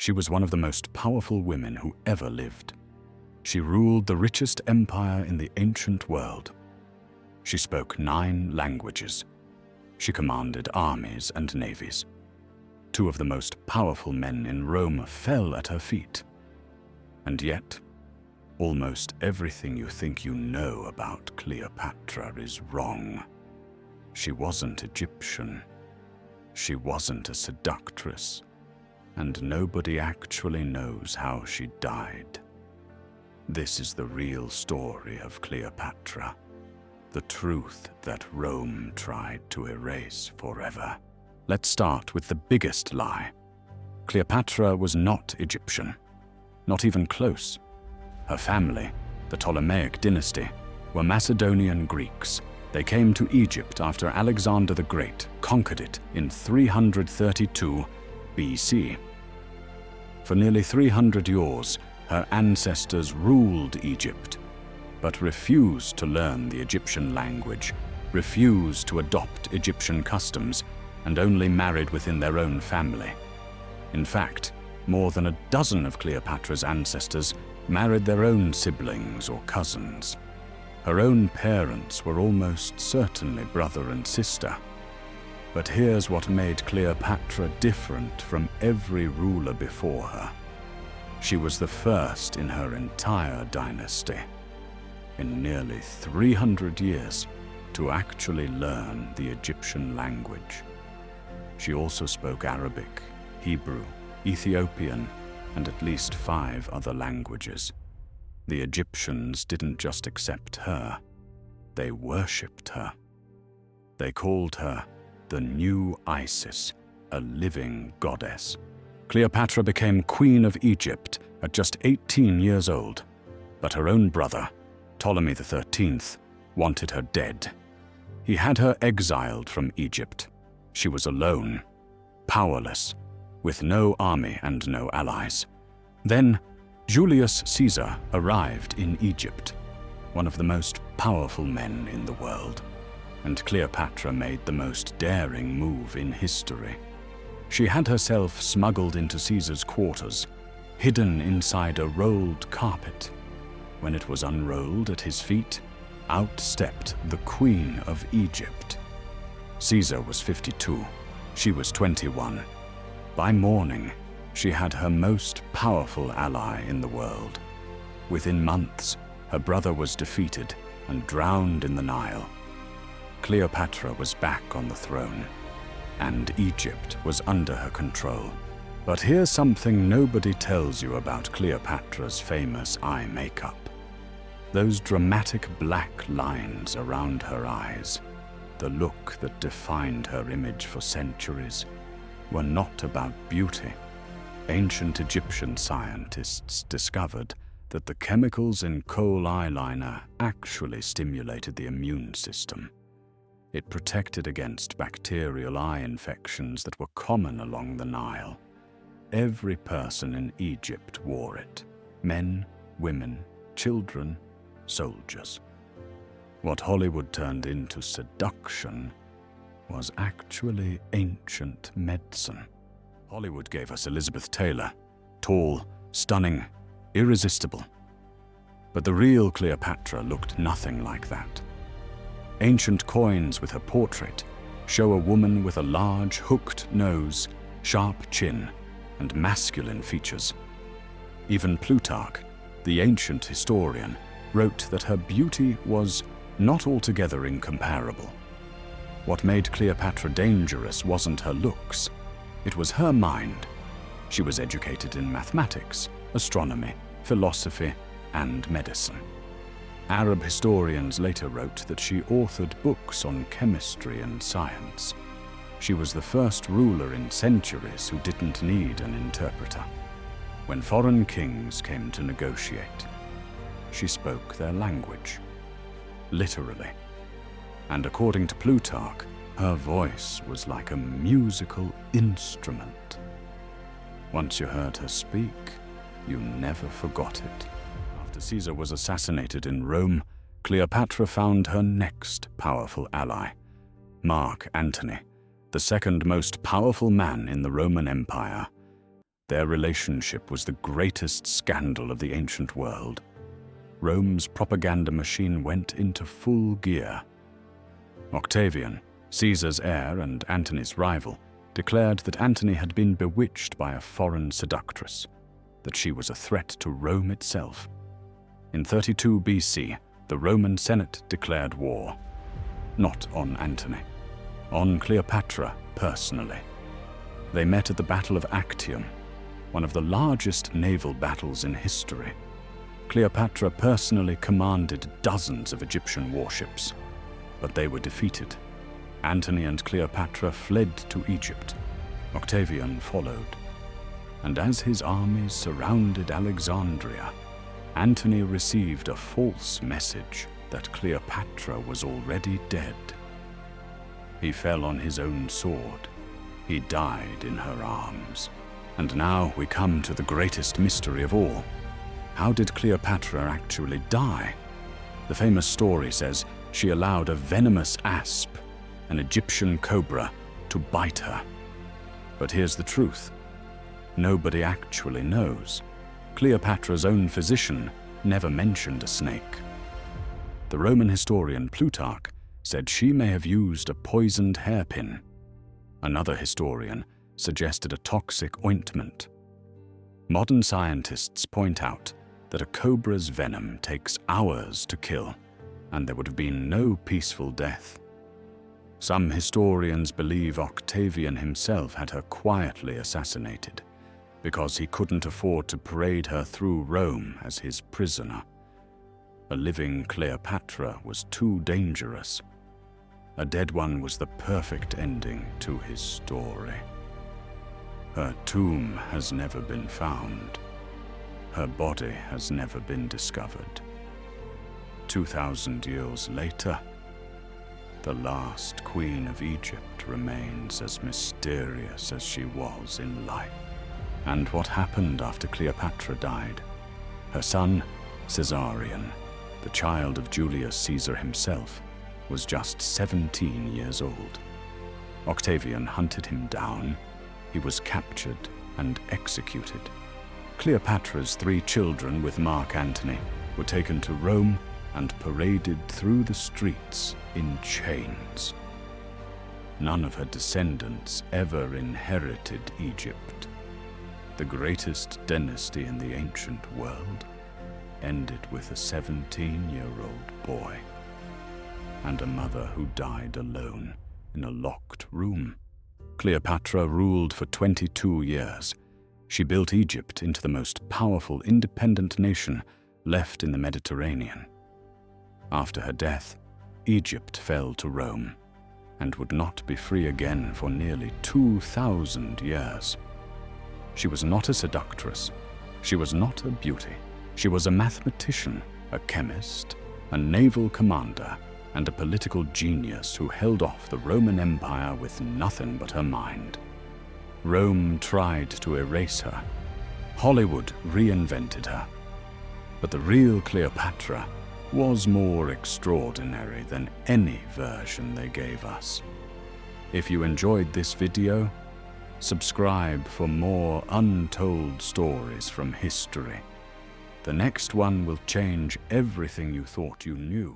She was one of the most powerful women who ever lived. She ruled the richest empire in the ancient world. She spoke 9 languages. She commanded armies and navies. 2 of the most powerful men in Rome fell at her feet. And yet, almost everything you think you know about Cleopatra is wrong. She wasn't Egyptian. She wasn't a seductress. And nobody actually knows how she died. This is the real story of Cleopatra, the truth that Rome tried to erase forever. Let's start with the biggest lie. Cleopatra was not Egyptian, not even close. Her family, the Ptolemaic dynasty, were Macedonian Greeks. They came to Egypt after Alexander the Great conquered it in 332 BC. For nearly 300 years, her ancestors ruled Egypt, but refused to learn the Egyptian language, refused to adopt Egyptian customs, and only married within their own family. In fact, more than a dozen of Cleopatra's ancestors married their own siblings or cousins. Her own parents were almost certainly brother and sister. But here's what made Cleopatra different from every ruler before her. She was the first in her entire dynasty, in nearly 300 years, to actually learn the Egyptian language. She also spoke Arabic, Hebrew, Ethiopian, and at least 5 other languages. The Egyptians didn't just accept her, they worshipped her. They called her the new Isis, a living goddess. Cleopatra became Queen of Egypt at just 18 years old, but her own brother, Ptolemy XIII, wanted her dead. He had her exiled from Egypt. She was alone, powerless, with no army and no allies. Then Julius Caesar arrived in Egypt, one of the most powerful men in the world, and Cleopatra made the most daring move in history. She had herself smuggled into Caesar's quarters, hidden inside a rolled carpet. When it was unrolled at his feet, out stepped the Queen of Egypt. Caesar was 52, she was 21. By morning, she had her most powerful ally in the world. Within months, her brother was defeated and drowned in the Nile. Cleopatra was back on the throne, and Egypt was under her control. But here's something nobody tells you about Cleopatra's famous eye makeup. Those dramatic black lines around her eyes, the look that defined her image for centuries, were not about beauty. Ancient Egyptian scientists discovered that the chemicals in kohl eyeliner actually stimulated the immune system. It protected against bacterial eye infections that were common along the Nile. Every person in Egypt wore it. Men, women, children, soldiers. What Hollywood turned into seduction was actually ancient medicine. Hollywood gave us Elizabeth Taylor, tall, stunning, irresistible. But the real Cleopatra looked nothing like that. Ancient coins with her portrait show a woman with a large, hooked nose, sharp chin, and masculine features. Even Plutarch, the ancient historian, wrote that her beauty was not altogether incomparable. What made Cleopatra dangerous wasn't her looks, it was her mind. She was educated in mathematics, astronomy, philosophy, and medicine. Arab historians later wrote that she authored books on chemistry and science. She was the first ruler in centuries who didn't need an interpreter. When foreign kings came to negotiate, she spoke their language, literally. And according to Plutarch, her voice was like a musical instrument. Once you heard her speak, you never forgot it. After Caesar was assassinated in Rome, Cleopatra found her next powerful ally, Mark Antony, the second most powerful man in the Roman Empire. Their relationship was the greatest scandal of the ancient world. Rome's propaganda machine went into full gear. Octavian, Caesar's heir and Antony's rival, declared that Antony had been bewitched by a foreign seductress, that she was a threat to Rome itself. In 32 BC, the Roman Senate declared war, not on Antony, on Cleopatra personally. They met at the Battle of Actium, one of the largest naval battles in history. Cleopatra personally commanded dozens of Egyptian warships, but they were defeated. Antony and Cleopatra fled to Egypt. Octavian followed. And as his armies surrounded Alexandria, Antony received a false message that Cleopatra was already dead. He fell on his own sword. He died in her arms. And now we come to the greatest mystery of all. How did Cleopatra actually die? The famous story says she allowed a venomous asp, an Egyptian cobra, to bite her. But here's the truth. Nobody actually knows. Cleopatra's own physician never mentioned a snake. The Roman historian Plutarch said she may have used a poisoned hairpin. Another historian suggested a toxic ointment. Modern scientists point out that a cobra's venom takes hours to kill, and there would have been no peaceful death. Some historians believe Octavian himself had her quietly assassinated, because he couldn't afford to parade her through Rome as his prisoner. A living Cleopatra was too dangerous. A dead one was the perfect ending to his story. Her tomb has never been found. Her body has never been discovered. 2,000 years later, the last queen of Egypt remains as mysterious as she was in life. And what happened after Cleopatra died? Her son, Caesarion, the child of Julius Caesar himself, was just 17 years old. Octavian hunted him down. He was captured and executed. Cleopatra's 3 children with Mark Antony were taken to Rome and paraded through the streets in chains. None of her descendants ever inherited Egypt. The greatest dynasty in the ancient world ended with a 17-year-old boy and a mother who died alone in a locked room. Cleopatra ruled for 22 years. She built Egypt into the most powerful independent nation left in the Mediterranean. After her death, Egypt fell to Rome and would not be free again for nearly 2,000 years. She was not a seductress. She was not a beauty. She was a mathematician, a chemist, a naval commander, and a political genius who held off the Roman Empire with nothing but her mind. Rome tried to erase her. Hollywood reinvented her. But the real Cleopatra was more extraordinary than any version they gave us. If you enjoyed this video, subscribe for more untold stories from history. The next one will change everything you thought you knew.